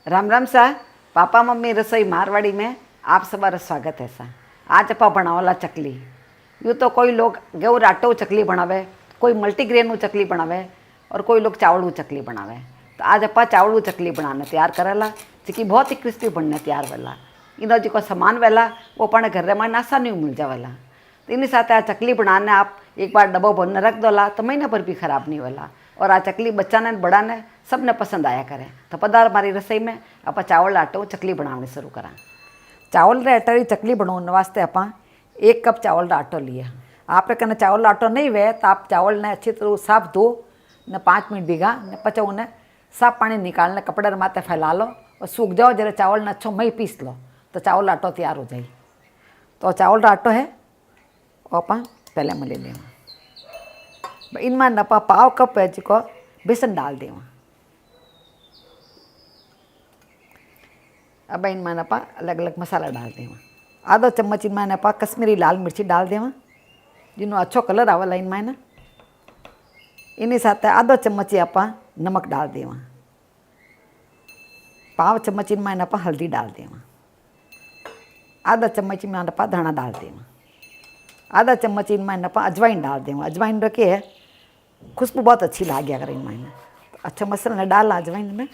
राम राम सा। Papa mummy रसोई मारवाड़ी में आप सबारा स्वागत है सा। आज अपा बनावला चकली। यूँ तो कोई लोग गेहूं आटो चकली बनावे, कोई मल्टीग्रेन चकली बनावे और कोई लोग चावल चकली बनावे। तो आज अपा चावल चकली बनाने तैयार करेला, जेकी बहुत ही क्रिस्पी बनने तैयार वेला। इनो जो सामान वेला वो अपने घर में आसानी मिल जावेला। तो इन साथ आ चकली बनाने आप एक बार डब्बो भरने रख दोला तो महीना भर भी खराब नहीं होला। और आ चकली बच्चा ने बड़ा ने सबने पसंद आया करे। तो पधार हमारी रसोई में आप चावल आटो चकली बनानी शुरू करा। चावल रे आटा री चकली बनाने वास्ते आप 1 कप चावल रा आटो लिया। आप कने चावल आटो नहीं वे तो आप चावल ने अच्छी तरह साफ धो ने 5 मिनट भिगा ने पचा उन्हें साफ पानी निकालने कपड़े माथे फैला लो और सूख जाओ। जरा चावल ने अच्छो मई पीस लो तो चावल आटो तैयार हो जाए। तो चावल रा आटो है वो आप पहले में ले लेवा। इनमें नपा पाव कप है जो बेसन डाल देवा। अब इनमें नपा अलग अलग मसाला डाल देवा। आधो चम्मच इनमें नपा कश्मीरी लाल मिर्ची डाल देवा, जिनो अच्छो कलर आवेला इनमें ना। इन्हीं साथ आधो चम्मच आप नमक डाल देवा। पाव चम्मच इनमें नपा हल्दी डाल देवा। आधा चम्मच इनमें नपा धाना डाल देवा। आधा चम्मच इनमें नपा अजवाइन डाल देवा। अजवाइन रखे है खुशबू बहुत अच्छी लागे अगर इनमें तो अच्छा मसाला डाल अजवाइन में।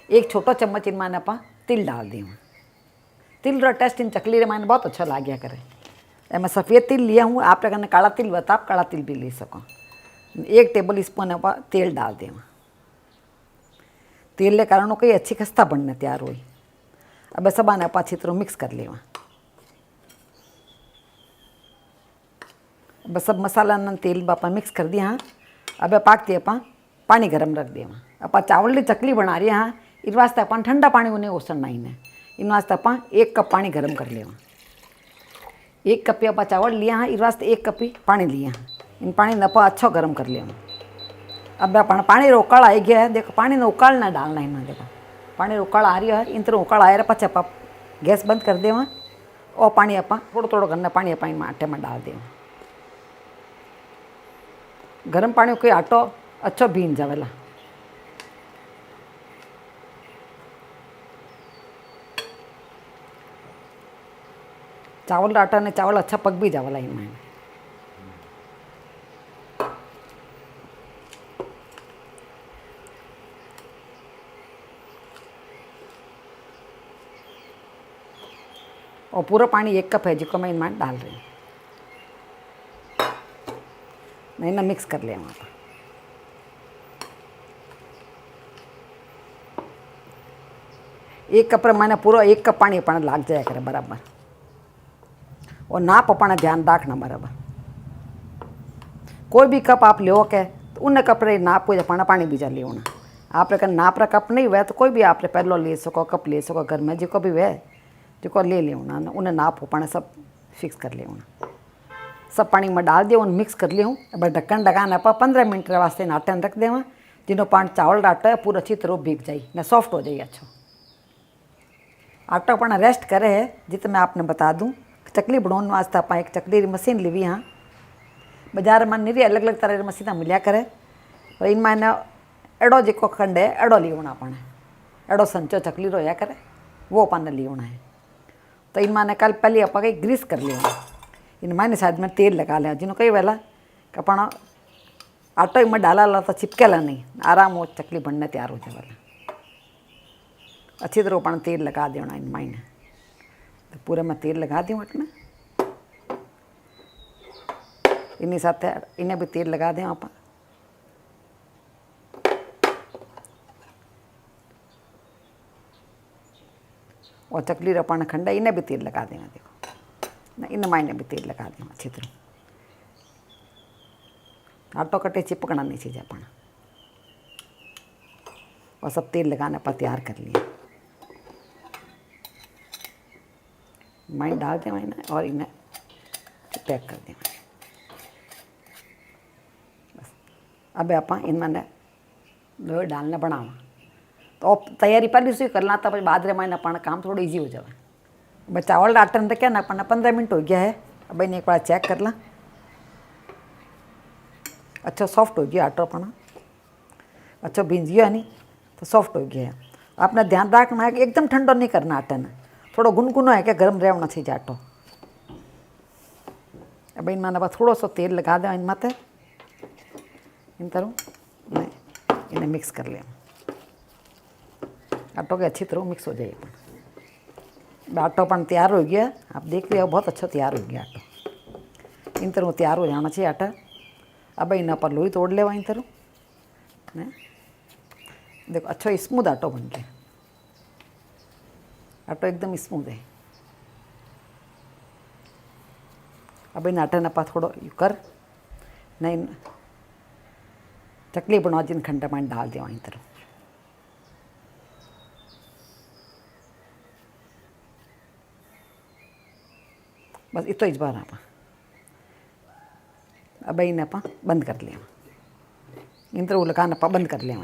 1 छोटो चम्मच इनमें नपा तिल डाल देवा। तिल रो टेस्ट इन चकली रे माने बहुत अच्छा लाग्या करे। मैं सफ़ेद तिल लिया हूँ, आप कने काला तिल बता आप काला तिल भी ले सको। 1 टेबल स्पून आप तेल डाल देवा। तेल के कारण कई अच्छी खस्ता बनने तैयार हुई। अब सब आने आप अच्छी तरह मिक्स कर लेवा। अब सब मसाला न तेल बापा मिक्स कर दिया। हाँ अब पाकती आप पानी गरम रख देवा। आप चावल की चकली बना रही हाँ इन वास्ते अपन ठंडा पानी उन्हें ओसना ही ने। इन वास्ते आप 1 कप पानी गरम कर लेवा। 1 कप आप चावल लिया हाँ इन वास्ते 1 कप ही पानी लिया। इन पानी ने आप अच्छो गरम कर लेवा। अब अपन पानी रो उकाल आई गया है, देखो पानी ने उकालना डालना इनमें। देखो पानी उकाल आ रही है, इन तरह उकाल आए पचे आप गैस बंद कर देवा और पानी आप थोड़ा थोड़ा करना पानी आप आटे में डाल देवा। गरम पानी कोई आटो अच्छो भीन जावेला। चावल आटा ने चावल अच्छा पक भी जावेला इनमें। और पूरा पानी 1 कप है जिसको मैं इनमें डाल रही हूँ। नहीं ना मिक्स कर लिया वहाँ पर। एक कप मैंने पूरा 1 कप पानी अपना लाग जाया करे बराबर। और नाप अपना ध्यान रखना बराबर। कोई भी कप आप लो के तो उन कप रे नाप को अपना पानी बीजा ले होना। आप नाप रा कप नहीं हुआ तो कोई भी आप पहलो ले सको कप ले सको घर में जो भी हुए जो ले लेना उन्हें नाप अपना सब फिक्स कर लेना। सब पानी में डाल दिया उन्हें मिक्स कर लिया हूँ। अब ढक्कन लगाना आप 15 मिनट वास्ते आटे रख देवा, जिनो पान चावल आटा है पूरा अच्छी तरह भीग जाए ना सॉफ्ट हो जाए अच्छो। आटा अपना रेस्ट करे है जित मैं आपने बता दूँ। चकली बनाने वास्ते आप एक चकली री मशीन लीवी हाँ। बाजार में निरी अलग अलग तरह की मशीन मिलिया करे और इनमें एडो जो खंड है एडो लियोना अपने एडो संचो चकली रोया करे वो अपन लियोना है। तो इनमें कल पहले आप ग्रीस कर लिया। इनमें साइड में तेल लगा लिया, जिन्हों कई वेला कि अपन आटो इनमें डाला ला तो चिपकेला नहीं, आराम वो चकली बनने तैयार हो जाएगा। अच्छी तरह अपन तेल लगा देना इनमें। तो पूरे में तेल लगा दूँ अपने। इन्हीं साथ इन्हें भी तेल लगा दें आप। और चकली रपाना खंडा इन्हें भी तेल लगा देना। देखो ना इन मायने भी तेल लगा देना अच्छी तरह। आटो कटे चिपकना नहीं चाहिए अपना। और सब तेल लगाने पर तैयार कर लिया। माइन डाल दें इन्हें और इन्हें पैक कर दें बस। अब आप इनमें लोहे डालने बनावा तो तैयारी पहले से करना था, बाद रे मैंने अपना काम थोड़ा इजी हो जाए। बस चावल आटा ने क्या ना अपना 15 मिनट हो गया है। अब इन्हें एक बार चेक कर ला। अच्छा सॉफ्ट हो गया आटा अपना, अच्छा भींज गया नहीं तो सॉफ्ट हो गया है। आपने ध्यान रखना है कि एकदम ठंडो नहीं करना आटे ने, थोड़ो गुनगुनो है कि गर्म रहना चाहिए आटो। अब इन मैंने थोड़ा सो तेल लगा दो इन माते, इन तरह इन्हें मिक्स कर लिया। आटो के अच्छी तरह मिक्स हो जाए। आटो पण तैयार हो गया, आप देख रहे हो बहुत अच्छा तैयार हो गया आटो। इन तरह तैयार हो जाना चाहिए आटा। अब इन पर लोई तोड़ लेवा इन तरह ने, देखो अच्छा स्मूथ आटो बन गया। आटो एकदम स्मूथ है। अब इन आटे ने पा थोड़ो कर नहीं चकली बनाओ जिन खंडा पानी डाल दिया इन तरह। बस इतो इस बार आप अब इन्हें आप बंद कर लिया। इन तरह लगाना आप बंद कर लिया।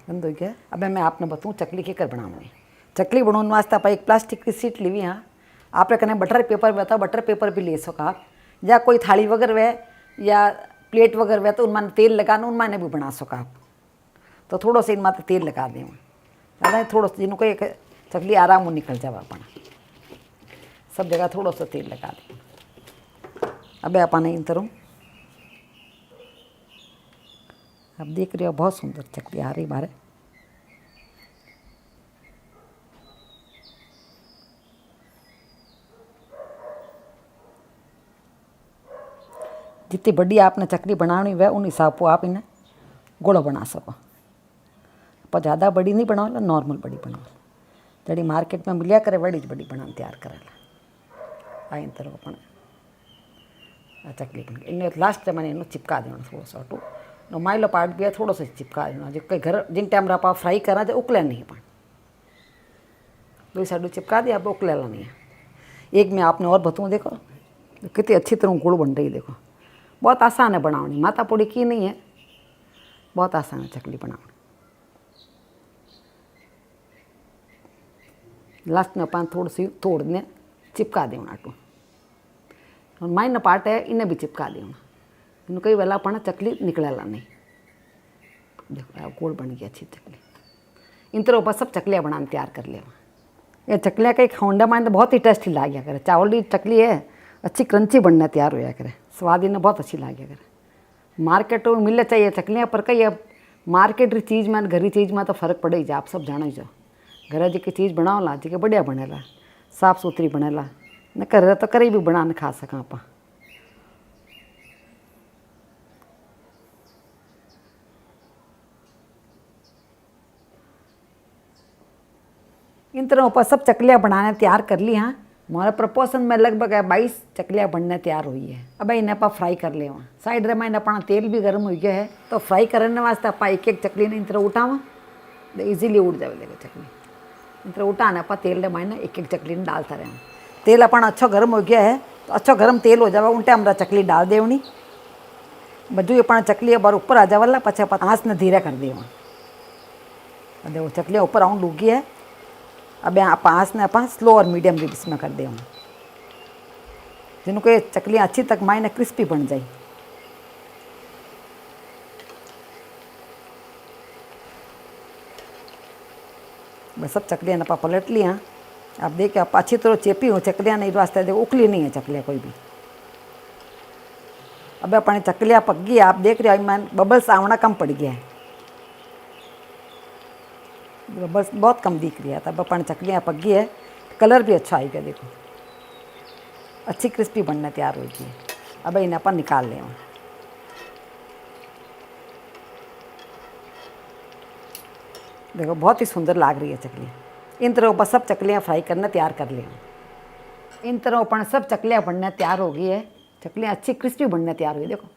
बंद हो गया। अब मैं आपने बताऊँ चकली के कर बनाऊँगी। चकली बनाने वास्ते आप एक प्लास्टिक की सीट ली हाँ, आप कने बटर पेपर बताओ, बटर पेपर भी ले सको आप, या कोई थाली वगैरह वे या प्लेट वगैरह वे तो उनमें तेल लगाना, उनमें भी बना सको आप। तो थोड़ो से इनमें तेल लगा दें ज़्यादा, थोड़ो सा जिनको एक चकली आराम निकल जाए अपना, सब जगह थोड़ा सा तेल लगा दें। अब अपने इन तरह आप देख रहे हो बहुत सुंदर चकली आ रही बाहर। जितनी बड़ी आपने चकली बनानी वह उन हिसाब को आप इन्हें गोलो बना सको। पर ज़्यादा बड़ी नहीं बनाओ, नॉर्मल बड़ी बनाओ, जड़ी मार्केट में मिलिया करे बड़ी बड़ी बना तैयार करेला। इन तरह अपन चकली बन गई। इन्हें लास्ट मैंने इन्हें चिपका देना थोड़ा सा आटो नो माइलो पार्ट भी है, थोड़ा सा चिपका देना जो कई घर जिन टाइम आप फ्राई करा तो उकले नहीं पा दो साइड चिपका दिया, आप उकलेला नहीं है। एक में आपने और बताऊँ, देखो कितनी अच्छी तरह गुड़ बन रही। देखो बहुत आसान है बनानी, माता पूड़ी की नहीं है, बहुत आसान है चकली बनानी। लास्ट में अपन थोड़ी सी तोड़ने चिपका देना आटो, और माइन पार्ट है इन्हें भी चिपका देना। इन कई वेला अपन चकली निकलेला नहीं। देखो गोल बन गई अच्छी चकली। इन तरह ऊपर सब चकलियाँ बनाने तैयार कर लिया। ये चकलियाँ कई होंडा माइन तो बहुत ही टेस्टी लागया करे। चावल की चकली है अच्छी क्रंची बनने तैयार होया करे, स्वाद इन्हें बहुत अच्छी लागया करे। मार्केट में मिलने चाहिए चकलियाँ, पर कई अब मार्केट री चीज़ में घरी चीज़ में तो फर्क पड़े ही जा। आप सब जानो जो घर जी की चीज़ बनाओला जी के बढ़िया बनेला, साफ सुथरी बनेला, न कर तो करी भी बना न खा सका आप। इन तरह ऊपर सब चकलियाँ बनाने तैयार कर ली। हाँ हमारे प्रपोर्शन में लगभग 22 चकलियाँ बनने तैयार हुई है। अब इन्हें आप फ्राई कर ले। साइड रे में अपना तेल भी गर्म हो गया है, तो फ्राई करने वास्ते आप एक एक चकली ने इन तरह उठावा तो ईजीली उड़ जाए लेगा चकली। इन तरह उठाने आप तेल रे मायने एक एक चकली ने डालता रहे। तेल अपना अच्छा गर्म हो गया है, तो अच्छा गर्म तेल हो जाए उन टाइम चकली डाल देवनी। बजू अपना चकली बार ऊपर आ जावला, पछे आप आँच ने धीरे कर देवा। देखो चकलियाँ ऊपर आउं डूगी है। अब आप आँच ने आप स्लो और मीडियम रीड्स में कर दें, जिनको ये चकलियाँ अच्छी तक मायने क्रिस्पी बन जाए। बस सब चकलियाँ आप पलट लिया। आप देखिए आप अच्छी तरह चेपी हो चकलियाँ, नहीं वास्ते देखो उखली नहीं है चकलियाँ कोई भी। अब अपनी चकलियाँ पक गई, आप देख रहे हो मैंने बबल्स आवना कम पड़ गया है, बस बहुत कम दिख रही है। तब अपन चकलियाँ पक गई है, कलर भी अच्छा आएगा। देखो अच्छी क्रिस्पी बनने तैयार हो गई है। अब इन्हें अपन निकाल लें। देखो बहुत ही सुंदर लाग रही है चकली। इन तरह ऊपर सब चकलियाँ फ्राई करने तैयार कर लें। इन तरह अपन सब चकलियाँ बनने तैयार हो गई है। चकलियाँ अच्छी क्रिस्पी बनने तैयार हुई। देखो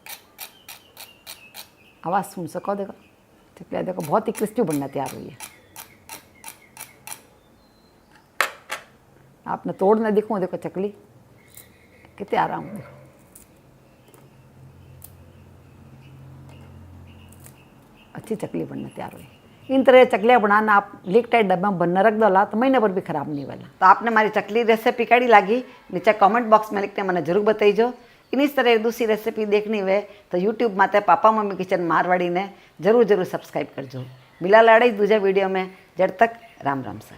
आवाज़ सुन सको, देखो चकलियाँ देखो बहुत ही क्रिस्पी बनने तैयार हुई है। आपने तोड़ने दिखूँ, देखो चकली कितने आराम। देखो अच्छी चकली बनने तैयार हुई। इन तरह चकलियाँ बनाना आप लीक टाइट डब्बा में बनना रख दो तो महीने भर भी खराब नहीं वाला। तो आपने हमारी चकली रेसिपी कैसी लगी नीचे कमेंट बॉक्स में लिखते मैंने जरूर बताइजो। इन्हीं तरह दूसरी रेसिपी देखनी हुए तो यूट्यूब माते पापा मम्मी किचन मारवाड़ी ने जरूर सब्सक्राइब करजो। मिला लाड़े दूजे वीडियो में। जब तक राम राम सा।